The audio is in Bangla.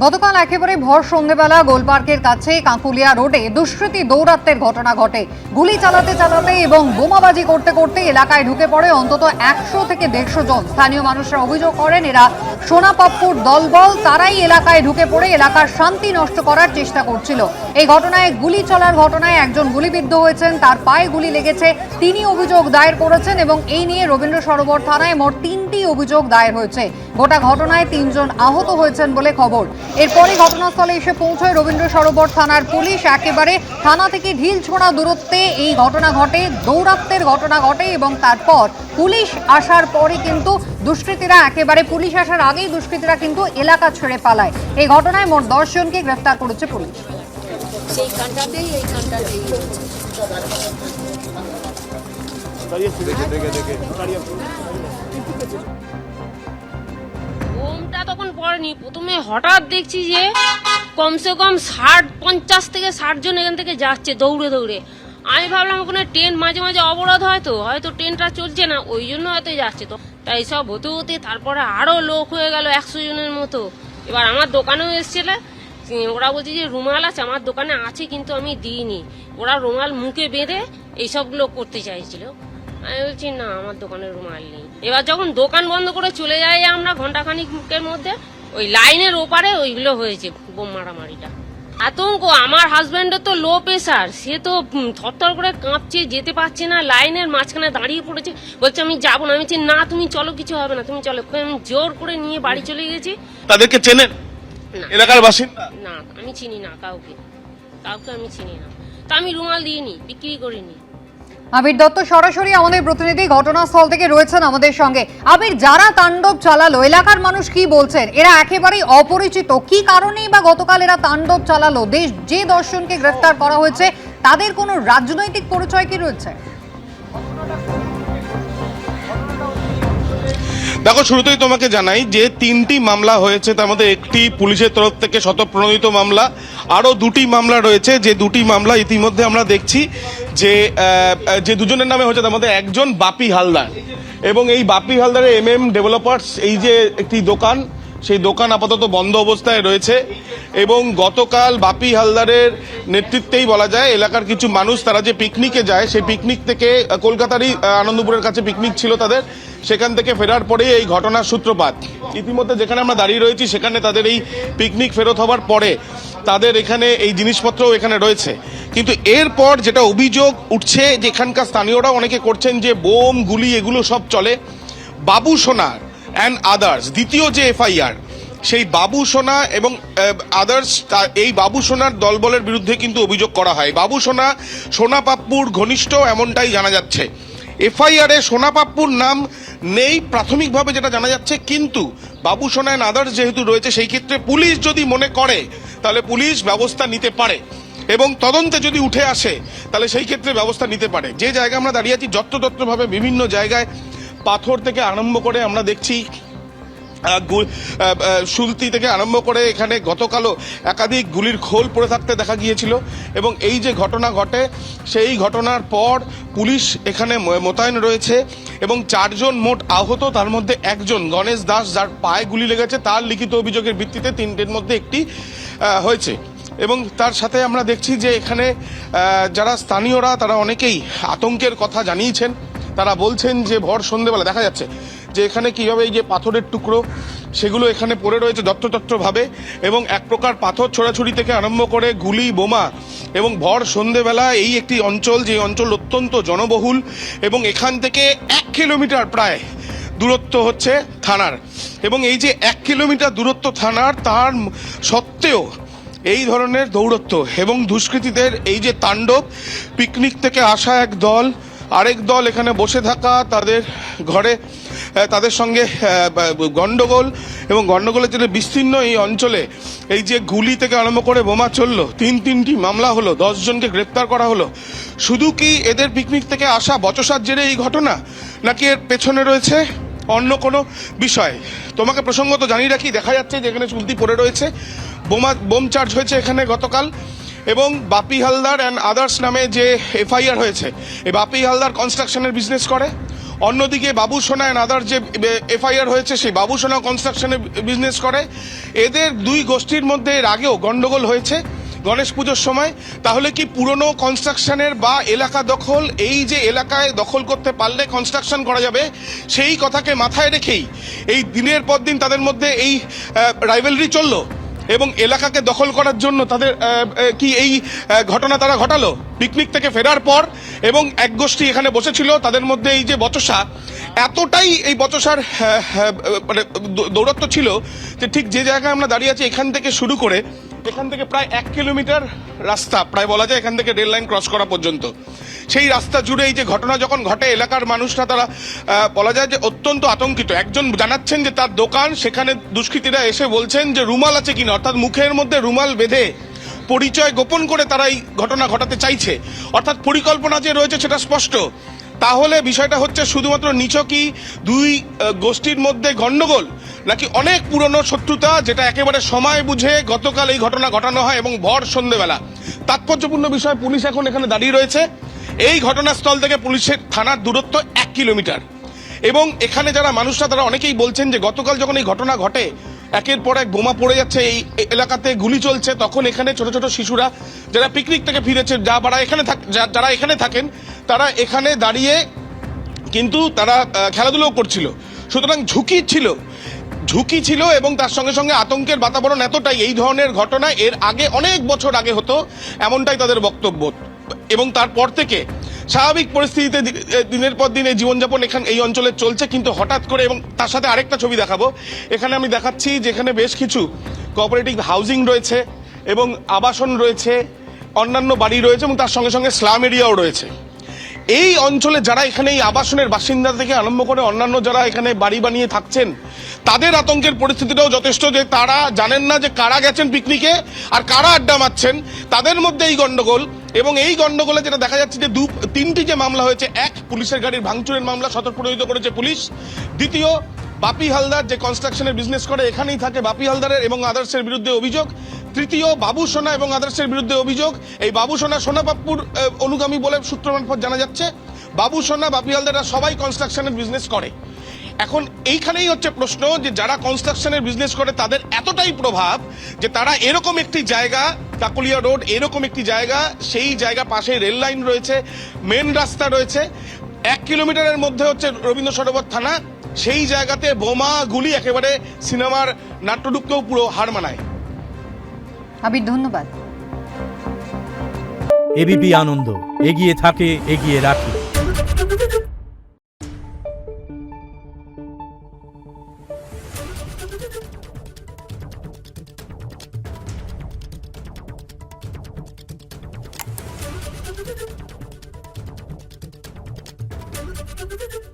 গতকাল একেবারে ভর সন্ধ্যেবেলা গোলপার্কের কাছে কাঁকুলিয়া রোডে দুষ্কৃতী দৌরাত্ম্যের ঘটনা ঘটে। গুলি চালাতে চালাতে এবং বোমাবাজি করতে করতে এলাকায় ঢুকে পড়ে অন্তত 100 থেকে 150 জন। স্থানীয় মানুষরা অভিযোগ করেন এরা সোনাপাপ্পুর দলবল, তারাই এলাকায় ঢুকে পড়ে এলাকার শান্তি নষ্ট করার চেষ্টা করছিল। এই ঘটনায় গুলি চলার ঘটনায় একজন গুলিবিদ্ধ হয়েছেন, তার পায়ে গুলি লেগেছে, তিনি অভিযোগ দায়ের করেছেন এবং এই নিয়ে রবীন্দ্র সরোবর থানায় মোট 3টি অভিযোগ দায়ের হয়েছে। গোটা ঘটনায় 3 জন আহত হয়েছেন বলে খবর। এরপরই ঘটনাস্থলে এসে পৌঁছয় রবীন্দ্র সরোবর থানার পুলিশ। একেবারে থানা থেকে ঢিল ছোড়া দূরত্বে এই ঘটনা ঘটে, দৌরাত্ম্যের ঘটনা ঘটে এবং তারপর পুলিশ আসার পরে কিন্তু দুষ্কৃতীরা একেবারে পুলিশ আসার আগেই দুষ্কৃতীরা কিন্তু এলাকা ছেড়ে পালায়। এই ঘটনায় মোট 10 জনকে গ্রেফতার করেছে পুলিশ। বোমটা তখন পড়েনি, প্রথমে হঠাৎ দেখছি যে কমসে কম 50 থেকে 60 জন এখান থেকে যাচ্ছে দৌড়ে দৌড়ে। আমি ভাবলাম ওখানে ট্রেন মাঝে মাঝে অবরোধ হয়তো ট্রেনটা চলছে না, ওই জন্য হয়তো যাচ্ছে। তো তাই সব হতে হতে তারপরে আরো লোক হয়ে গেল 100 জনের মতো। এবার আমার দোকানেও এসেছিল, ওরা বলছে যে রুমাল আছে, আমার দোকানে আছে কিন্তু আমি দিইনি। ওরা রুমাল মুখে বেঁধে এইসবগুলো করতে চাইছিল। আমি বলছি না, আমার দোকানে রুমাল নেই। এবার যখন দোকান বন্ধ করে চলে যাই আমরা ঘন্টাখানিকের মধ্যে, ওই লাইনের ওপারে ওইগুলো হয়েছে বোম মারামারিটা। আতঙ্ক, আমার হাজব্যান্ডের তো লো প্রেশার, সে তো থরথর করে কাঁপছে, যেতে পারছে না, লাইনের মাঝখানে দাঁড়িয়ে পড়েছে, বলছে আমি যাবো না। আমি বলছি না তুমি চলো, কিছু হবে না, তুমি চলো। আমি জোর করে নিয়ে বাড়ি চলে গেছি। তাদেরকে চেনেন? এলাকার বাসিন্দা? না, আমি চিনি না কাউকে আমি চিনি না। তা আমি রুমাল দিইনি, বিক্রি করিনি। আবির দত্ত সরাসরি আমাদের প্রতিনিধি ঘটনাস্থল থেকে রয়েছেন আমাদের সঙ্গে। আবির, যারা তাণ্ডব চালালো এলাকার মানুষ কি বলছেন? এরা একেবারেই অপরিচিত, কি কারণেই বা গতকাল এরা তাণ্ডব চালালো? যে 10 জনকে গ্রেফতার করা হয়েছে তাদের কোনো রাজনৈতিক পরিচয় কি রয়েছে? দেখো, শুরুতেই তোমাকে জানাই যে 3টি মামলা হয়েছে, তার মধ্যে একটি পুলিশের তরফ থেকে স্বতঃপ্রণোদিত মামলা, আরও 2টি মামলা রয়েছে। যে 2টি মামলা ইতিমধ্যে আমরা দেখছি যে দুজনের নামে হয়েছে, তার মধ্যে একজন বাপি হালদার, এবং এই বাপি হালদারের ডেভেলপার্স এই যে একটি দোকান, সেই দোকান আপাতত বন্ধ অবস্থায় রয়েছে। এবং গতকাল বাপি হালদারের নেতৃত্বেই বলা যায় এলাকার কিছু মানুষ, তারা যে পিকনিকে যায়, সেই পিকনিক থেকে কলকাতারই আনন্দপুরের কাছে পিকনিক ছিল তাদের, সেখান থেকে ফেরার পরেই এই ঘটনার সূত্রপাত। ইতিমধ্যে যেখানে আমরা দাঁড়িয়ে রয়েছি সেখানে তাদের এই পিকনিক ফেরত হওয়ার পরে তাদের এখানে এই জিনিসপত্রও এখানে রয়েছে। কিন্তু এরপর যেটা অভিযোগ উঠছে, যে এখানকার স্থানীয়রাও অনেকে করছেন যে বোম গুলি এগুলো সব চলে। বাবু সোনা অ্যান্ড আদার্স, দ্বিতীয় যে এফআইআর, সেই বাবু সোনা এবং আদার্স, এই বাবু সোনার দলবলের বিরুদ্ধে কিন্তু অভিযোগ করা হয়। বাবু সোনা সোনাপাপ্পুর ঘনিষ্ঠ, এমনটাই জানা যাচ্ছে। এফআইআরে সোনাপাপ্পুর নাম নেই প্রাথমিকভাবে যেটা জানা যাচ্ছে, কিন্তু বাবু সোনা অ্যান্ড আদার্স যেহেতু রয়েছে, সেই ক্ষেত্রে পুলিশ যদি মনে করে তাহলে পুলিশ ব্যবস্থা নিতে পারে, এবং তদন্তে যদি উঠে আসে তাহলে সেই ক্ষেত্রে ব্যবস্থা নিতে পারে। যে জায়গায় আমরা দাঁড়িয়ে আছি, যত্রতত্রভাবে বিভিন্ন জায়গায় পাথর থেকে আরম্ভ করে আমরা দেখছি, সুলতি থেকে আরম্ভ করে এখানে গতকালও একাধিক গুলির খোল পড়ে থাকতে দেখা গিয়েছিল। এবং এই যে ঘটনা ঘটে, সেই ঘটনার পর পুলিশ এখানে মোতায়েন রয়েছে এবং 4 জন মোট আহত, তার মধ্যে একজন গণেশ দাস, যার পায়ে গুলি লেগেছে, তার লিখিত অভিযোগের ভিত্তিতে 3টের মধ্যে একটি হয়েছে। এবং তার সাথে আমরা দেখছি যে এখানে যারা স্থানীয়রা, তারা অনেকেই আতঙ্কের কথা জানিয়েছেন। তারা বলছেন যে ভর সন্ধ্যেবেলা দেখা যাচ্ছে যে এখানে কিভাবে এই যে পাথরের টুকরো সেগুলো এখানে পড়ে রয়েছে যত্রতত্রভাবে, এবং এক প্রকার পাথর ছোড়াছুড়ি থেকে আরম্ভ করে গুলি বোমা। এবং ভর সন্ধ্যেবেলা এই একটি অঞ্চল, যে অঞ্চল অত্যন্ত জনবহুল, এবং এখান থেকে 1 কিলোমিটার প্রায় দূরত্ব হচ্ছে থানার, এবং এই যে 1 কিলোমিটার দূরত্ব থানার, তার সত্ত্বেও এই ধরনের দৌরত্ব এবং দুষ্কৃতীদের এই যে তাণ্ডব, পিকনিক থেকে আসা এক দল, আরেক দল এখানে বসে থাকা, তাদের ঘরে তাদের সঙ্গে গন্ডগোল, এবং গন্ডগোলের জন্য বিস্তীর্ণ এই অঞ্চলে এই যে গুলি থেকে আরম্ভ করে বোমা চললো, 3টি মামলা হলো, 10 জনকে গ্রেপ্তার করা হলো। শুধু কি এদের পিকনিক থেকে আসা বচসার জেরে এই ঘটনা, নাকি এর পেছনে রয়েছে অন্য কোনো বিষয়? তোমাকে প্রসঙ্গত জানিয়ে রাখি, দেখা যাচ্ছে যে এখানে চুলতি পড়ে রয়েছে, বোম চার্জ হয়েছে এখানে গতকাল। এবং বাপি হালদার অ্যান্ড আদার্স নামে যে এফআইআর হয়েছে, এই বাপি হালদার কনস্ট্রাকশনের বিজনেস করে, অন্যদিকে বাবু সোনা অ্যান্ড আদার যে এফআইআর হয়েছে সেই বাবু সোনা কনস্ট্রাকশনে বিজনেস করে। এদের দুই গোষ্ঠীর মধ্যে এর আগেও গন্ডগোল হয়েছে গণেশ পুজোর সময়। তাহলে কি পুরনো কনস্ট্রাকশনের বা এলাকা দখল, এই যে এলাকায় দখল করতে পারলে কনস্ট্রাকশন করা যাবে, সেই কথাকে মাথায় রেখেই এই দিনের পর দিন তাদের মধ্যে এই রাইভেলরি চললো এবং এলাকাকে দখল করার জন্য তাদের কি এই ঘটনা তারা ঘটালো পিকনিক থেকে ফেরার পর? এবং এক গোষ্ঠী এখানে বসেছিল, তাদের মধ্যে এই যে বচসা, এতটাই এই বচসার মানে দৌরত্ব ছিল যে ঠিক যে জায়গায় আমরা দাঁড়িয়ে আছি এখান থেকে শুরু করে এখান থেকে প্রায় 1 কিলোমিটার রাস্তা, প্রায় বলা যায় এখান থেকে রেল লাইন ক্রস করা পর্যন্ত, সেই রাস্তা জুড়ে এই যে ঘটনা যখন ঘটে এলাকার মানুষরা তারা বলা যায় যে অত্যন্ত আতঙ্কিত। একজন জানাচ্ছেন যে তার দোকান, সেখানে দুষ্কৃতীরা এসে বলছেন যে রুমাল আছে কিনা, অর্থাৎ মুখের মধ্যে রুমাল বেঁধে পরিচয় গোপন করে তারা এই ঘটনা ঘটাতে চাইছে, অর্থাৎ পরিকল্পনা যে রয়েছে সেটা স্পষ্ট। তাহলে বিষয়টা হচ্ছে শুধুমাত্র নিছকই দুই গোষ্ঠীর মধ্যে গন্ডগোল, নাকি অনেক পুরনো শত্রুতা, যেটা একেবারে সময় বুঝে গতকাল এই ঘটনা ঘটানো হয় এবং ভর সন্ধ্যেবেলা। তাৎপর্যপূর্ণ বিষয়, পুলিশ এখন এখানে দাঁড়িয়ে রয়েছে। এই ঘটনাস্থল থেকে পুলিশের থানার দূরত্ব 1 কিলোমিটার। এবং এখানে যারা মানুষরা তারা অনেকেই বলছেন যে গতকাল যখন এই ঘটনা ঘটে, একের পর এক বোমা পড়ে যাচ্ছে, এই এলাকাতে গুলি চলছে, তখন এখানে ছোট ছোট শিশুরা যারা পিকনিক থেকে ফিরেছে, যারা এখানে থাকেন, তারা এখানে দাঁড়িয়ে কিন্তু তারা খেলাধুলাও করছিল। সুতরাং ঝুঁকি ছিল এবং তার সঙ্গে সঙ্গে আতঙ্কের বাতাবরণ এতটাই, এই ধরনের ঘটনা এর আগে অনেক বছর আগে হতো, এমনটাই তাদের বক্তব্য। এবং তারপর থেকে স্বাভাবিক পরিস্থিতিতে দিনের পর দিন এই জীবনযাপন এই অঞ্চলে চলছে। কিন্তু হঠাৎ করে, এবং তার সাথে আরেকটা ছবি দেখাবো, এখানে আমি দেখাচ্ছি যেখানে বেশ কিছু কোঅপারেটিভ হাউজিং রয়েছে এবং আবাসন রয়েছে, অন্যান্য বাড়ি রয়েছে এবং তার সঙ্গে সঙ্গে স্লাম এরিয়াও রয়েছে। এই অঞ্চলে যারা এখানে এই আবাসনের বাসিন্দা থেকে আরম্ভ করে অন্যান্য যারা এখানে বাড়ি বানিয়ে থাকছেন, তাদের আতঙ্কের পরিস্থিতিটাও যথেষ্ট, যে তারা জানেন না যে কারা গেছেন পিকনিকে আর কারা আড্ডা মারছেন, তাদের মধ্যে এই গন্ডগোল। এবং এই গন্ডগোলে যেটা দেখা যাচ্ছে যে 3টি যে মামলা হয়েছে, এক পুলিশের গাড়ির ভাঙচুরের মামলা সতর্কতা করেছে পুলিশ, দ্বিতীয় বাপি হালদার যে কনস্ট্রাকশনের বিজনেস করে এখানেই থাকে, বাপি হালদারের এবং আদার্সের বিরুদ্ধে অভিযোগ, তৃতীয় বাবু সোনা এবং আদার্সের বিরুদ্ধে অভিযোগ। এই বাবু সোনা সোনাপাপ্পুর অনুগামী বলে সূত্র মারফত জানা যাচ্ছে। বাবু সোনা, বাপি হালদাররা সবাই কনস্ট্রাকশনের বিজনেস করে। এখন এইখানেই হচ্ছে প্রশ্ন যে যারা কনস্ট্রাকশনের বিজনেস করে তাদের এতটাই প্রভাব যে তারা এরকম একটি জায়গা, কাকলিয়া রোড, এরকম একটি জায়গা, সেই জায়গা পাশে রেল লাইন রয়েছে, মেন রাস্তা রয়েছে, 1 কিলোমিটারের মধ্যে হচ্ছে রবীন্দ্র সরোবর থানা, সেই জায়গাতে বোমা গুলি একেবারে সিনেমার নাট্যরূপকেও পুরো হার মানায়। আবির, ধন্যবাদ। এবিপি আনন্দ, এগিয়ে থাকে, এগিয়ে রাখে। Thank you.